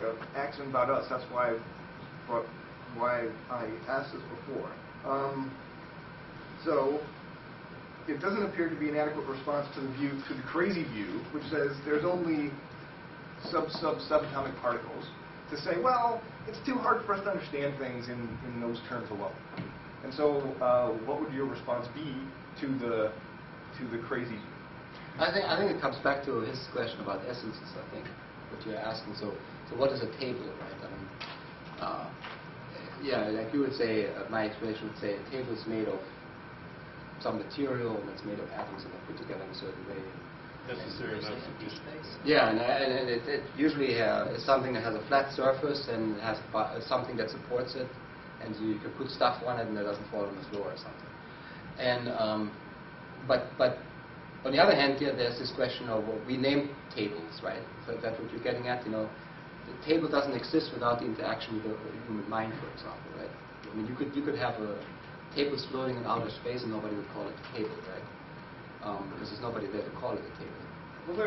like an accident about us. That's why I asked this before. So it doesn't appear to be an adequate response to the crazy view, which says there's only subatomic particles, to say, well, it's too hard for us to understand things in those terms alone. And so, what would your response be to the crazy view? I think it comes back to his question about essences. I think what you're asking. So what is a table, right? I mean, yeah, like you would say, my explanation would say a table is made of some material and it's made of atoms that are put together in a certain way. Necessary enough to do space. Yeah, and it usually is something that has a flat surface and has something that supports it, and you can put stuff on it and it doesn't fall on the floor or something. And but on the other hand, yeah, there's this question of we name tables, right? So that's what you're getting at. You know, the table doesn't exist without the interaction with the human mind, for example, right? I mean, you could have a tables floating in outer space and nobody would call it a table, right? Because there's nobody there to call it a table. Well,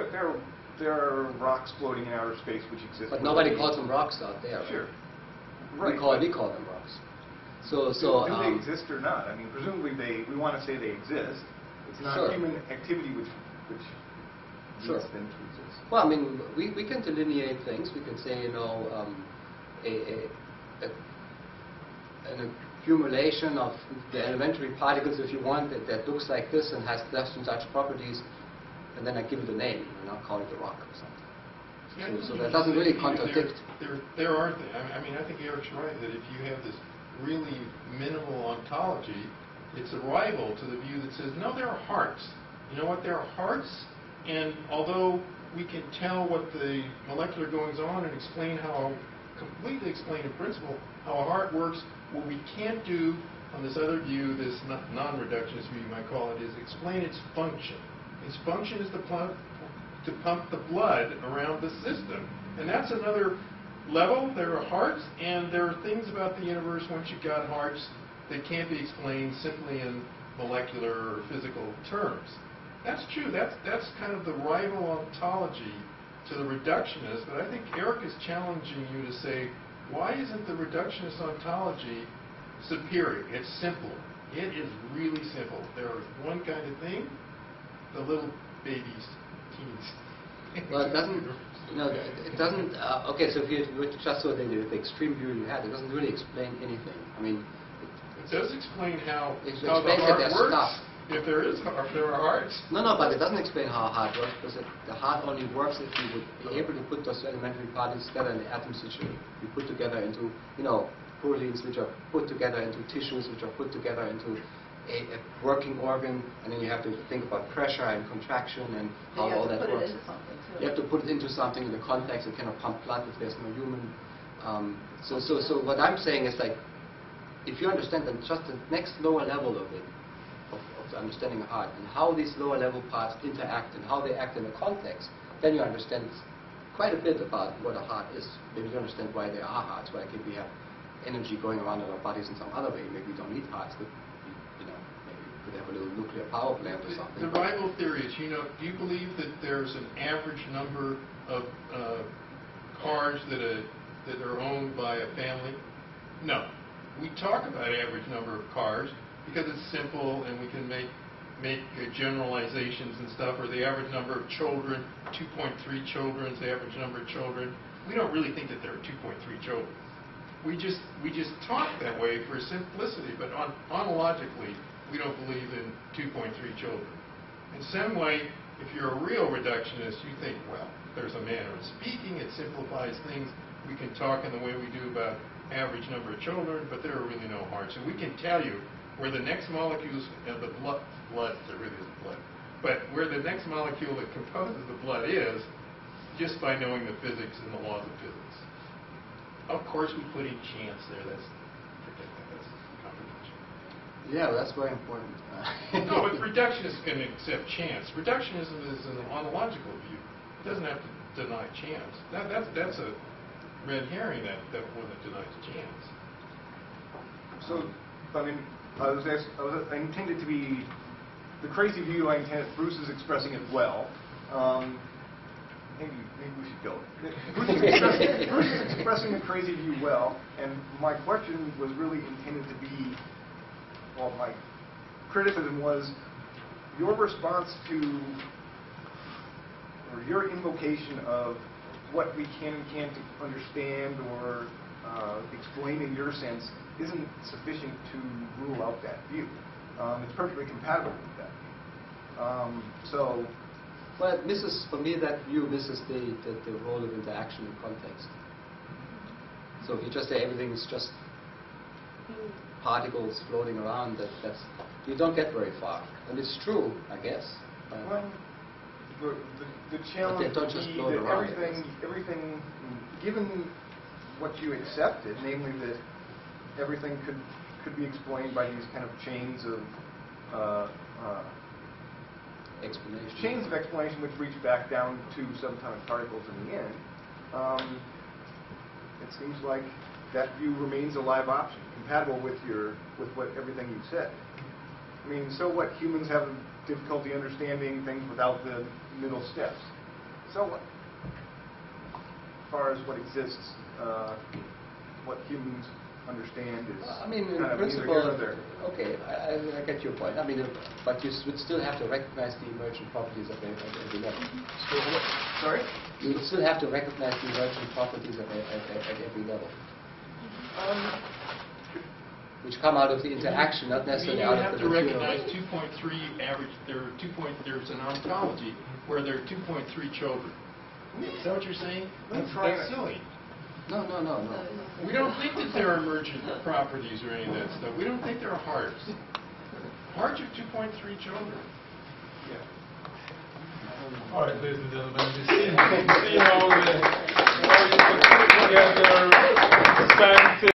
there are rocks floating in outer space which exist. But nobody calls them rocks out there. Sure. Right. We call them rocks. So do they exist or not? I mean, presumably we want to say they exist. It's not sure. human activity which sure. leads them to exist. Well, I mean, we can delineate things. We can say, you know, an accumulation of the elementary particles, if you want, that looks like this and has such and such properties, and then I give it a name, and I'll call it a rock or something. Yeah, so that doesn't really contradict. There are things. I mean, I think Eric's right that if you have this really minimal ontology, it's a rival to the view that says, no, there are hearts. You know what? There are hearts, and although we can tell what the molecular goings on and completely explain in principle how a heart works, what we can't do on this other view, this non-reductionist view you might call it, is explain its function. Its function is to pump the blood around the system. And that's another level. There are hearts, and there are things about the universe, once you've got hearts, that can't be explained simply in molecular or physical terms. That's true. That's kind of the rival ontology to the reductionist, but I think Eric is challenging you to say, why isn't the reductionist ontology superior? It's simple. It is really simple. There is one kind of thing, the little babies, teens. Well, it doesn't. No, it doesn't. Okay, so if you were to just so the extreme view you had, it doesn't really explain anything. I mean, it does explain how the explains heart that there's works. stuff. If there are hearts. No, but it doesn't explain how a heart works, because the heart only works if you would be able to put those elementary particles together in the atoms which you put together into, you know, proteins which are put together into tissues which are put together into a working organ, and then you have to think about pressure and contraction and how all that works. You have to put it into something in the context. It cannot pump blood if there's no human. So what I'm saying is, like, if you understand that just the next lower level of it, of understanding a heart, and how these lower level parts interact and how they act in a context, then you understand quite a bit about what a heart is. Maybe you understand why there are hearts, why we have energy going around in our bodies in some other way. Maybe we don't need hearts, but maybe we could have a little nuclear power plant or something. The rival theories, do you believe that there's an average number of cars that are owned by a family? No. We talk about average number of cars because it's simple and we can make generalizations and stuff, or the average number of children, 2.3 children is the average number of children. We don't really think that there are 2.3 children. We just talk that way for simplicity, but ontologically, we don't believe in 2.3 children. In some way, if you're a real reductionist, you think, well, there's a manner of speaking, it simplifies things. We can talk in the way we do about average number of children, but there are really no hearts. And we can tell you where the next molecules of the blood, there really isn't blood, but where the next molecule that composes the blood is, just by knowing the physics and the laws of physics. Of course, we put in chance there. Forget that. That's confidential. Yeah, well, that's very important. No, but reductionists can accept chance. Reductionism is an ontological view. It doesn't have to deny chance. That's a red herring that one that denies chance. So, I mean, I intended to be the crazy view. I intended Bruce is expressing it well. maybe we should go. Bruce is expressing the crazy view well, and my question was really intended to be, well, my criticism was your response to, or your invocation of what we can and can't understand or explain in your sense isn't sufficient to rule out that view. It's perfectly compatible with that view. So, well, it misses, for me, that view misses the role of interaction and context. So if you just say everything is just particles floating around, you don't get very far. And it's true, I guess. Well, the challenge they don't would just be float that around, everything, given what you accepted, namely that everything could be explained by these kind of chains of explanation which reach back down to subatomic particles in the end, it seems like that view remains a live option, compatible with what everything you've said. I mean, so what? Humans have difficulty understanding things without the middle steps. So what? As far as what exists, what humans understand is well, I mean, in kind of principle, neither here nor there. okay, I get your point. I mean, but you would still have to recognize the emergent properties of every level. Sorry? You would still have to recognize the emergent properties at every level, which come out of the interaction, not necessarily out of the You material. have to recognize 2.3 average. There's an ontology where there are 2.3 children. Is that what you're saying? That's silly. No. We don't think that there are emergent properties or any of that stuff. We don't think there are hearts. Hearts are 2.3 children. Yeah. All right, ladies and gentlemen, you see all the